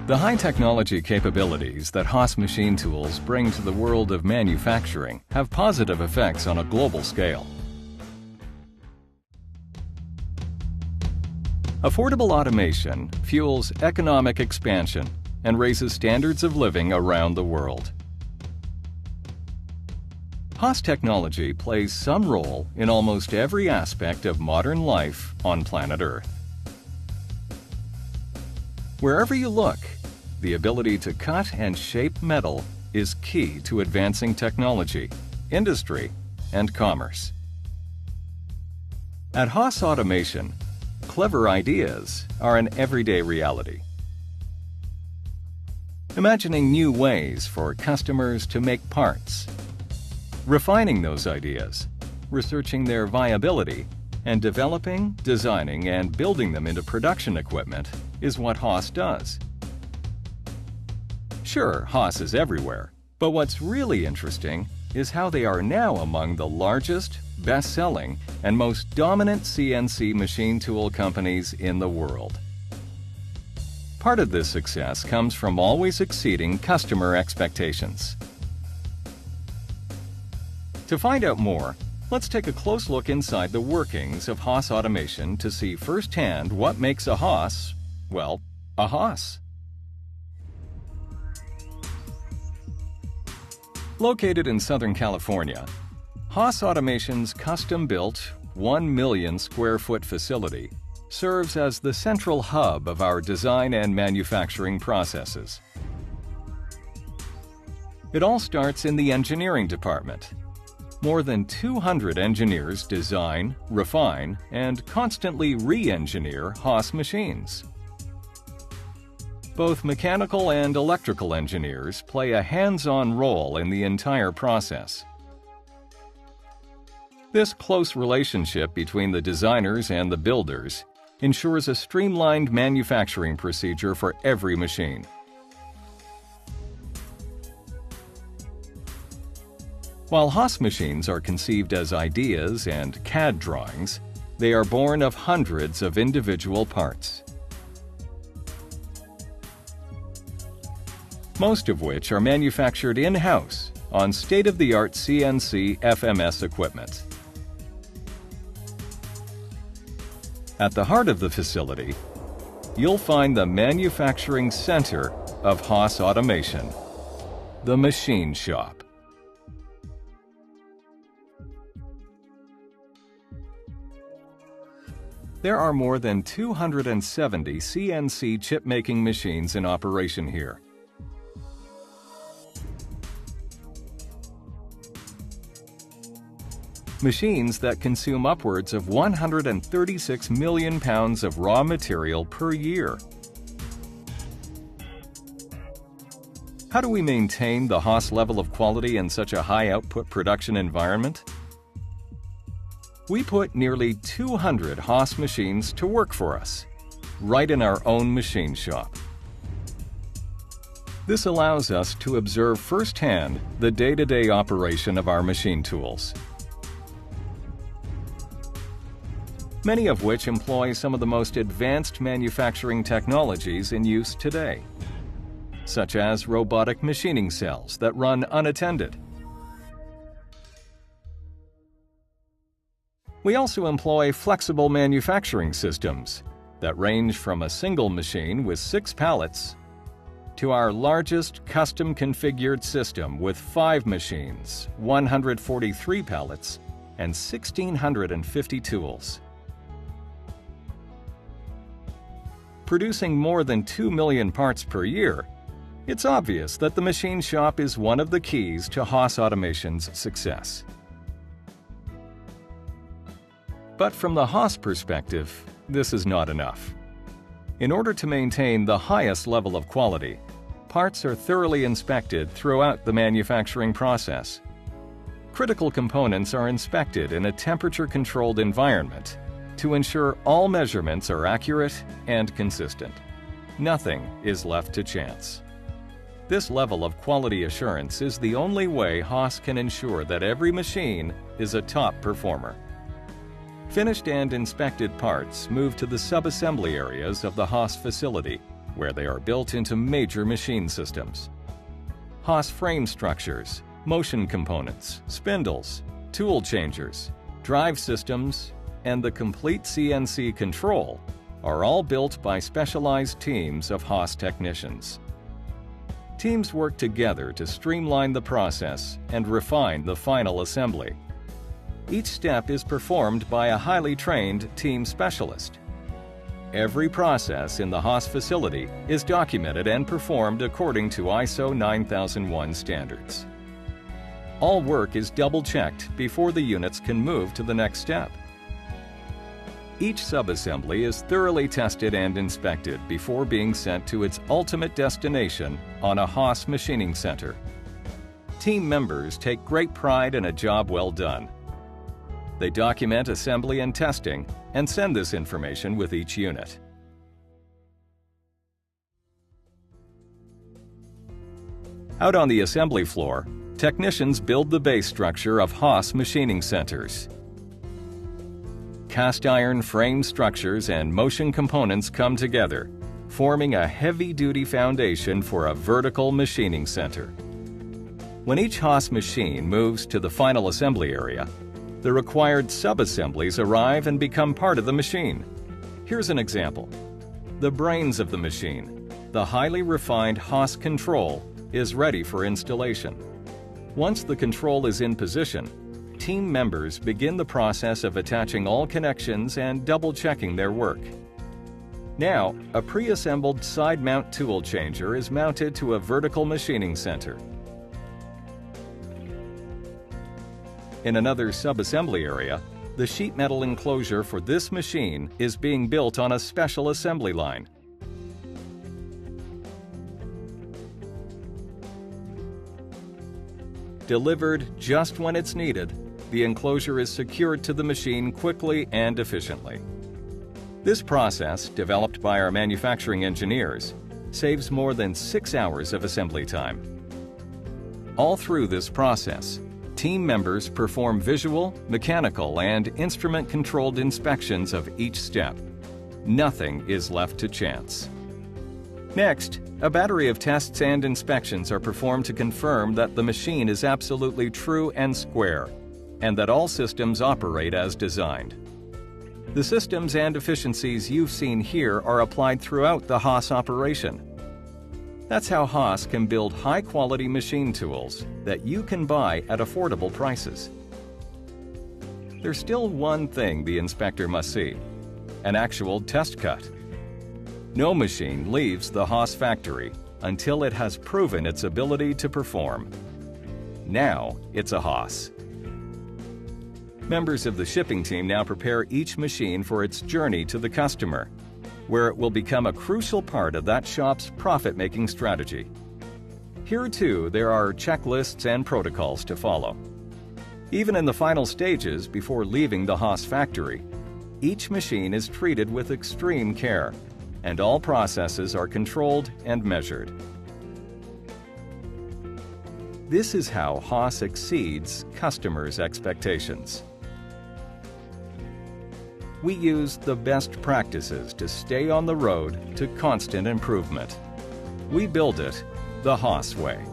The high-technology capabilities that Haas machine tools bring to the world of manufacturing have positive effects on a global scale. Affordable automation fuels economic expansion and raises standards of living around the world. Haas technology plays some role in almost every aspect of modern life on planet Earth. Wherever you look, the ability to cut and shape metal is key to advancing technology, industry, and commerce. At Haas Automation, clever ideas are an everyday reality. Imagining new ways for customers to make parts, refining those ideas, researching their viability, and developing, designing, and building them into production equipment is what Haas does. Sure, Haas is everywhere, but what's really interesting is how they are now among the largest, best-selling, and most dominant CNC machine tool companies in the world. Part of this success comes from always exceeding customer expectations. To find out more, let's take a close look inside the workings of Haas Automation to see firsthand what makes a Haas, well, a Haas. Located in Southern California, Haas Automation's custom-built 1 million square foot facility serves as the central hub of our design and manufacturing processes. It all starts in the engineering department. More than 200 engineers design, refine, and constantly re-engineer Haas machines. Both mechanical and electrical engineers play a hands-on role in the entire process. This close relationship between the designers and the builders ensures a streamlined manufacturing procedure for every machine. While Haas machines are conceived as ideas and CAD drawings, they are born of hundreds of individual parts, most of which are manufactured in-house on state-of-the-art CNC FMS equipment. At the heart of the facility, you'll find the manufacturing center of Haas Automation, the machine shop. There are more than 270 CNC chip-making machines in operation here. Machines that consume upwards of 136 million pounds of raw material per year. How do we maintain the Haas level of quality in such a high-output production environment? We put nearly 200 Haas machines to work for us, right in our own machine shop. This allows us to observe firsthand the day-to-day operation of our machine tools, many of which employ some of the most advanced manufacturing technologies in use today, such as robotic machining cells that run unattended. We also employ flexible manufacturing systems that range from a single machine with 6 pallets to our largest custom-configured system with 5 machines, 143 pallets, and 1,650 tools. Producing more than 2 million parts per year, it's obvious that the machine shop is one of the keys to Haas Automation's success. But from the Haas perspective, this is not enough. In order to maintain the highest level of quality, parts are thoroughly inspected throughout the manufacturing process. Critical components are inspected in a temperature-controlled environment to ensure all measurements are accurate and consistent. Nothing is left to chance. This level of quality assurance is the only way Haas can ensure that every machine is a top performer. Finished and inspected parts move to the sub-assembly areas of the Haas facility, where they are built into major machine systems. Haas frame structures, motion components, spindles, tool changers, drive systems, and the complete CNC control are all built by specialized teams of Haas technicians. Teams work together to streamline the process and refine the final assembly. Each step is performed by a highly trained team specialist. Every process in the Haas facility is documented and performed according to ISO 9001 standards. All work is double-checked before the units can move to the next step. Each subassembly is thoroughly tested and inspected before being sent to its ultimate destination on a Haas machining center. Team members take great pride in a job well done. They document assembly and testing and send this information with each unit. Out on the assembly floor, technicians build the base structure of Haas machining centers. Cast iron frame structures and motion components come together, forming a heavy-duty foundation for a vertical machining center. When each Haas machine moves to the final assembly area, the required sub-assemblies arrive and become part of the machine. Here's an example. The brains of the machine, the highly refined Haas control, is ready for installation. Once the control is in position, team members begin the process of attaching all connections and double-checking their work. Now, a pre-assembled side mount tool changer is mounted to a vertical machining center. In another sub-assembly area, the sheet metal enclosure for this machine is being built on a special assembly line. Delivered just when it's needed, the enclosure is secured to the machine quickly and efficiently. This process, developed by our manufacturing engineers, saves more than 6 hours of assembly time. All through this process, team members perform visual, mechanical, and instrument-controlled inspections of each step. Nothing is left to chance. Next, a battery of tests and inspections are performed to confirm that the machine is absolutely true and square, and that all systems operate as designed. The systems and efficiencies you've seen here are applied throughout the Haas operation. That's how Haas can build high-quality machine tools that you can buy at affordable prices. There's still one thing the inspector must see: an actual test cut. No machine leaves the Haas factory until it has proven its ability to perform. Now it's a Haas. Members of the shipping team now prepare each machine for its journey to the customer, where it will become a crucial part of that shop's profit-making strategy. Here, too, there are checklists and protocols to follow. Even in the final stages before leaving the Haas factory, each machine is treated with extreme care, and all processes are controlled and measured. This is how Haas exceeds customers' expectations. We use the best practices to stay on the road to constant improvement. We build it the Haas way.